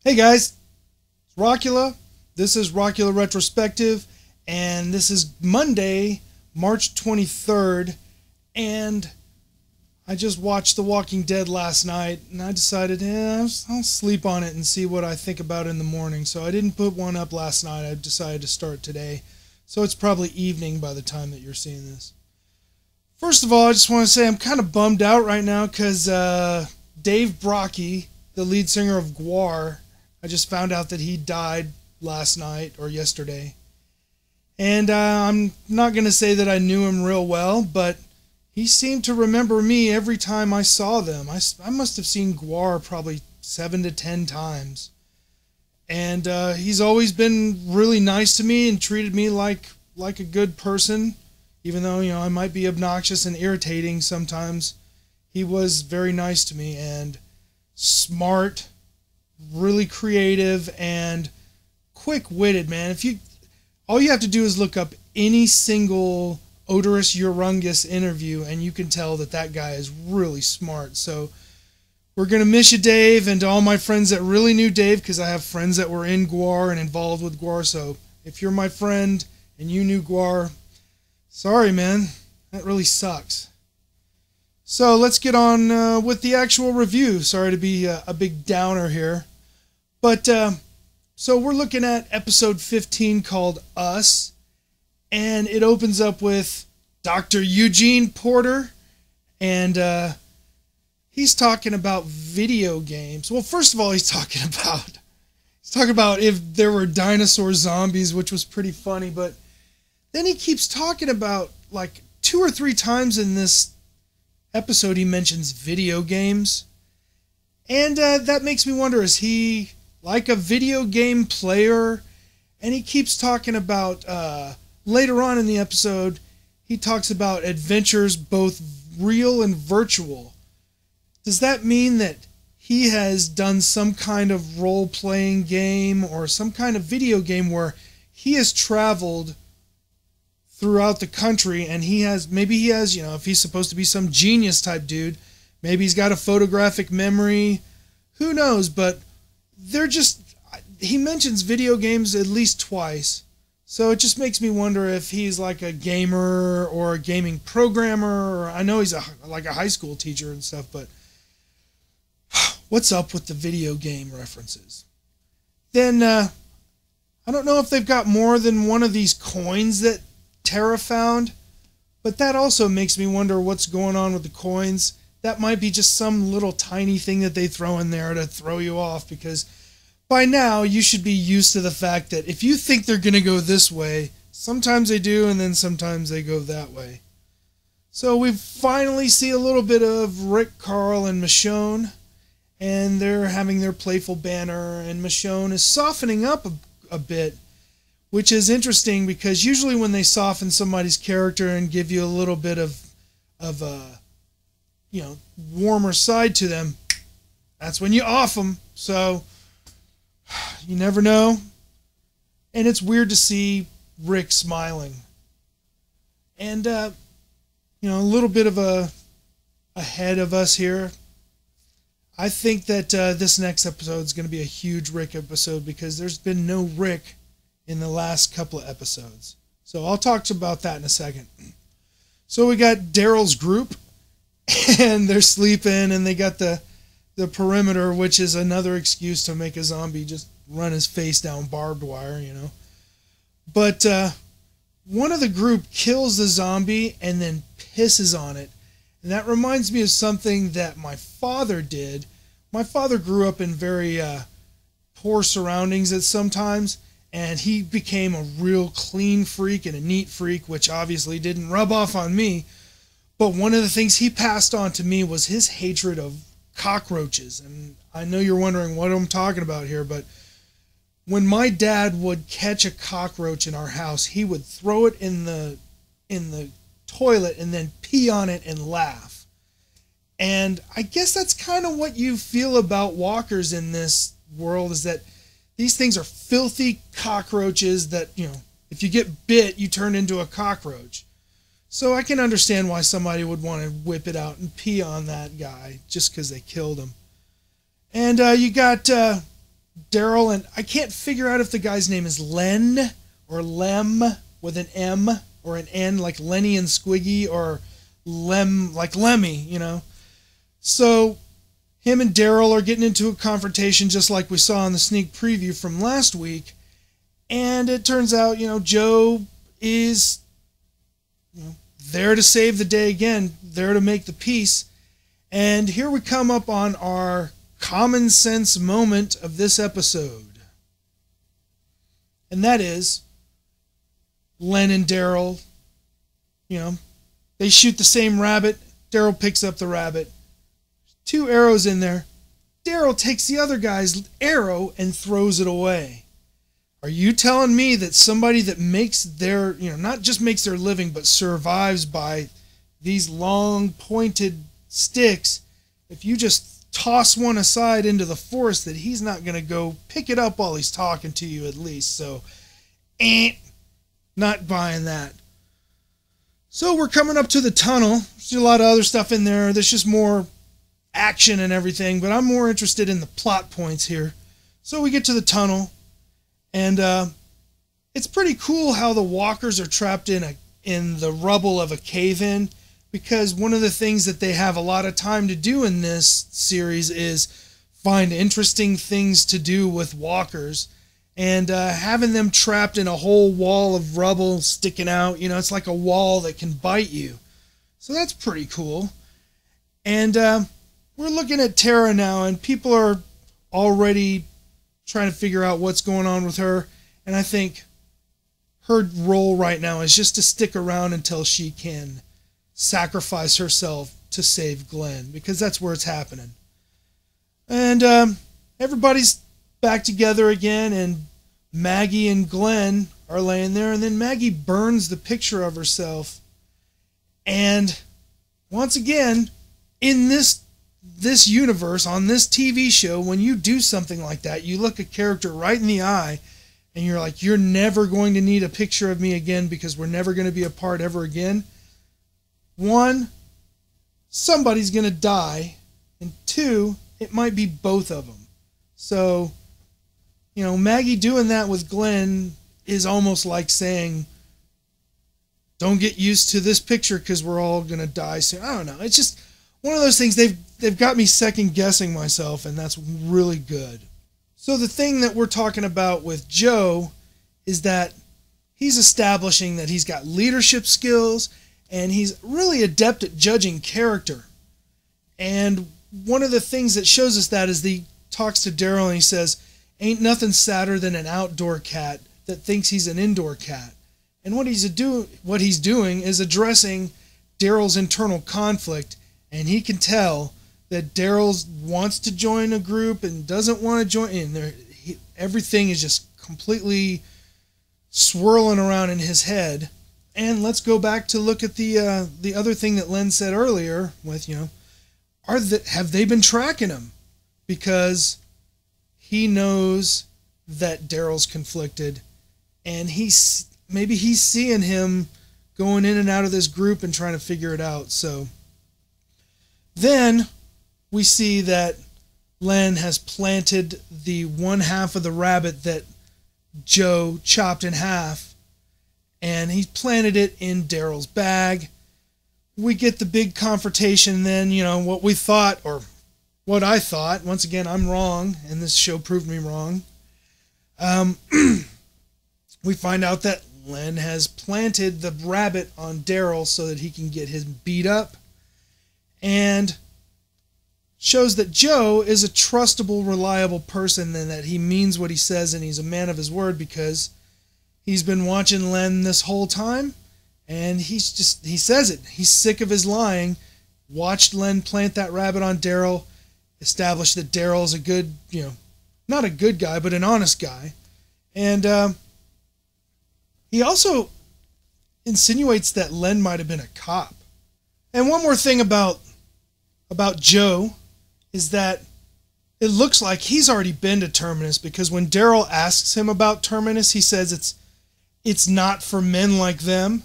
Hey guys, it's Rockula. This is Rockula Retrospective, and this is Monday, March 23rd, and I just watched The Walking Dead last night, and I decided, I'll sleep on it and see what I think about it in the morning. So I didn't put one up last night. I decided to start today. So it's probably evening by the time that you're seeing this. First of all, I just want to say I'm kind of bummed out right now because Dave Brockie, the lead singer of GWAR, I just found out that he died last night or yesterday. And I'm not going to say that I knew him real well, but he seemed to remember me every time I saw them. I must have seen GWAR probably 7 to 10 times. And he's always been really nice to me and treated me like a good person. Even though, I might be obnoxious and irritating sometimes, he was very nice to me and smart, really creative, and quick-witted, man. All you have to do is look up any single Odorous Urungus interview, and you can tell that guy is really smart. So we're going to miss you, Dave, and to all my friends that really knew Dave, because I have friends that were in GWAR and involved with GWAR. So if you're my friend and you knew GWAR, sorry, man. That really sucks. So let's get on with the actual review. Sorry to be a big downer here. But, so we're looking at episode 15 called Us. And it opens up with Dr. Eugene Porter. And he's talking about video games. Well, first of all, he's talking about if there were dinosaur zombies, which was pretty funny. But then he keeps talking about, like, 2 or 3 times in this episode, he mentions video games. And that makes me wonder, is he like a video game player? And he keeps talking about, later on in the episode, he talks about adventures both real and virtual. Does that mean that he has done some kind of role-playing game or some kind of video game where he has traveled throughout the country, and maybe he has, if he's supposed to be some genius type dude, maybe he's got a photographic memory, who knows? But he mentions video games at least twice, so it just makes me wonder if he's like a gamer or a gaming programmer, or I know he's like a high school teacher and stuff, but what's up with the video game references? Then I don't know if they've got more than one of these coins that Tara found, but that also makes me wonder what's going on with the coins. That might be just some little tiny thing that they throw in there to throw you off, because by now you should be used to the fact that if you think they're going to go this way, sometimes they do, and then sometimes they go that way. So we finally see a little bit of Rick, Carl, and Michonne, and they're having their playful banter, and Michonne is softening up a bit, which is interesting because usually when they soften somebody's character and give you a little bit of warmer side to them, that's when you off them. So you never know. And it's weird to see Rick smiling. And, a little bit of ahead of us here. I think that this next episode is going to be a huge Rick episode because there's been no Rick in the last couple of episodes. So I'll talk about that in a second. So we got Daryl's group, and they're sleeping, and they got the perimeter, which is another excuse to make a zombie just run his face down barbed wire, But one of the group kills the zombie and then pisses on it. And that reminds me of something that my father did. My father grew up in very poor surroundings at sometimes, and he became a real clean freak and a neat freak, which obviously didn't rub off on me. But one of the things he passed on to me was his hatred of cockroaches. And I know you're wondering what I'm talking about here, but when my dad would catch a cockroach in our house, he would throw it in the toilet and then pee on it and laugh. And I guess that's kind of what you feel about walkers in this world, is that these things are filthy cockroaches that, if you get bit, you turn into a cockroach. So I can understand why somebody would want to whip it out and pee on that guy just because they killed him. And you got Daryl, and I can't figure out if the guy's name is Len or Lem with an M or an N, like Lenny and Squiggy, or Lem like Lemmy, you know. So him and Daryl are getting into a confrontation just like we saw in the sneak preview from last week. And it turns out, you know, Joe is, you know, there to save the day again, there to make the peace. And here we come up on our common sense moment of this episode. And that is Len and Daryl, you know, they shoot the same rabbit. Daryl picks up the rabbit. 2 arrows in there. Daryl takes the other guy's arrow and throws it away. Are you telling me that somebody that makes their, you know, not just makes their living, but survives by these long pointed sticks, if you just toss one aside into the forest, that he's not going to go pick it up while he's talking to you at least? So, not buying that. So we're coming up to the tunnel. There's a lot of other stuff in there. There's just more action and everything, but I'm more interested in the plot points here. So we get to the tunnel, and it's pretty cool how the walkers are trapped in the rubble of a cave-in, because one of the things that they have a lot of time to do in this series is find interesting things to do with walkers. And having them trapped in a whole wall of rubble sticking out, you know, it's like a wall that can bite you. So that's pretty cool. And we're looking at Tara now, and people are already trying to figure out what's going on with her. And I think her role right now is just to stick around until she can sacrifice herself to save Glenn, because that's where it's happening. And everybody's back together again, and Maggie and Glenn are laying there, and then Maggie burns the picture of herself. And once again, in this universe, on this TV show, when you do something like that, you look a character right in the eye, and you're like, you're never going to need a picture of me again, because we're never going to be apart ever again. 1, somebody's going to die, and 2, it might be both of them. So, you know, Maggie doing that with Glenn is almost like saying, don't get used to this picture because we're all going to die soon. I don't know. It's just one of those things. They've got me second guessing myself, and that's really good. So the thing that we're talking about with Joe is that he's establishing that he's got leadership skills, and he's really adept at judging character. And one of the things that shows us that is he talks to Daryl and he says, ain't nothing sadder than an outdoor cat that thinks he's an indoor cat. And what he's doing is addressing Daryl's internal conflict, and he can tell that Daryl wants to join a group and doesn't want to join in. Everything is just completely swirling around in his head. And let's go back to look at the other thing that Len said earlier with, you know, have they been tracking him? Because he knows that Daryl's conflicted, and maybe he's seeing him going in and out of this group and trying to figure it out. So then we see that Len has planted the one half of the rabbit that Joe chopped in half, and he planted it in Daryl's bag. We get the big confrontation then, you know, what we thought, or what I thought. Once again, I'm wrong, and this show proved me wrong. We find out that Len has planted the rabbit on Daryl so that he can get him beat up, and shows that Joe is a trustable, reliable person, and that he means what he says, and he's a man of his word, because he's been watching Len this whole time, and he says it. He's sick of his lying. Watched Len plant that rabbit on Daryl, established that Daryl's a good, you know, not a good guy, but an honest guy. And he also insinuates that Len might have been a cop. And one more thing about Joe is that it looks like he's already been to Terminus, because when Daryl asks him about Terminus, he says it's not for men like them.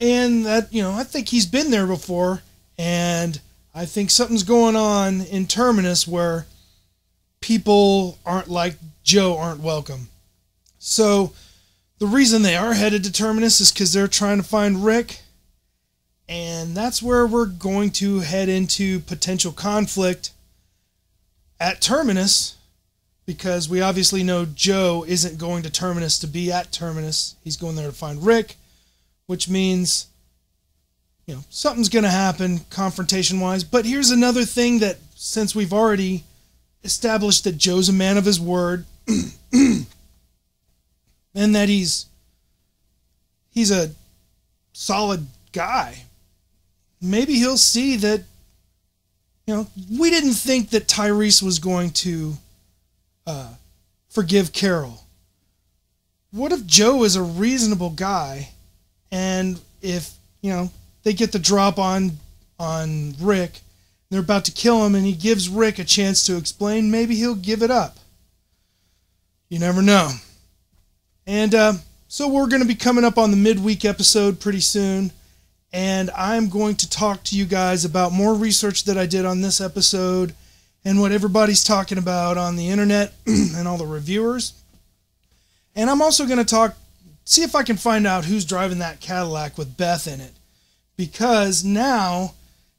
And that, you know, I think he's been there before, and I think something's going on in Terminus where people like Joe aren't welcome. So the reason they are headed to Terminus is because they're trying to find Rick. And that's where we're going to head into potential conflict at Terminus, because we obviously know Joe isn't going to Terminus to be at Terminus. He's going there to find Rick, which means, something's going to happen confrontation-wise. But here's another thing that, since we've already established that Joe's a man of his word, and that he's a solid guy, maybe he'll see that, we didn't think that Tyrese was going to forgive Carol. What if Joe is a reasonable guy, and if, they get the drop on Rick, they're about to kill him, and he gives Rick a chance to explain, maybe he'll give it up. You never know. And so we're going to be coming up on the midweek episode pretty soon, and I'm going to talk to you guys about more research that I did on this episode and what everybody's talking about on the internet and all the reviewers. And I'm also going to see if I can find out who's driving that Cadillac with Beth in it. Because now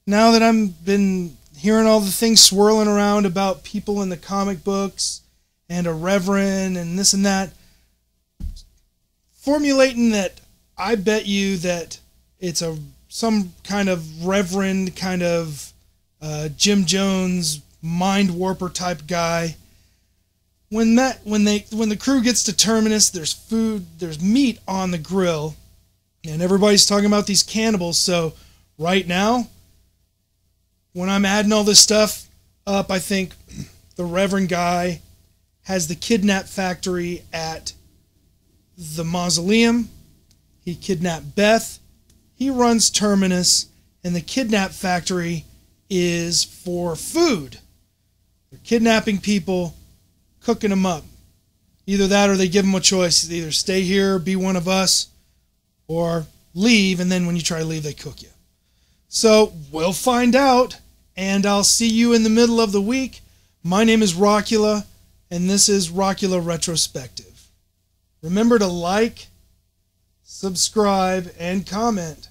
that I've been hearing all the things swirling around about people in the comic books and a reverend and this and that, formulating that I bet you that it's some kind of reverend, kind of Jim Jones mind warper type guy. When the crew gets to Terminus, there's food, there's meat on the grill, and everybody's talking about these cannibals. So right now, when I'm adding all this stuff up, I think the reverend guy has the kidnap factory at the mausoleum. He kidnapped Beth. He runs Terminus, and the kidnap factory is for food. They're kidnapping people, cooking them up. Either that or they give them a choice. They either stay here, be one of us, or leave, and then when you try to leave, they cook you. So we'll find out, and I'll see you in the middle of the week. My name is Rockula, and this is Rockula Retrospective. Remember to like, subscribe, and comment.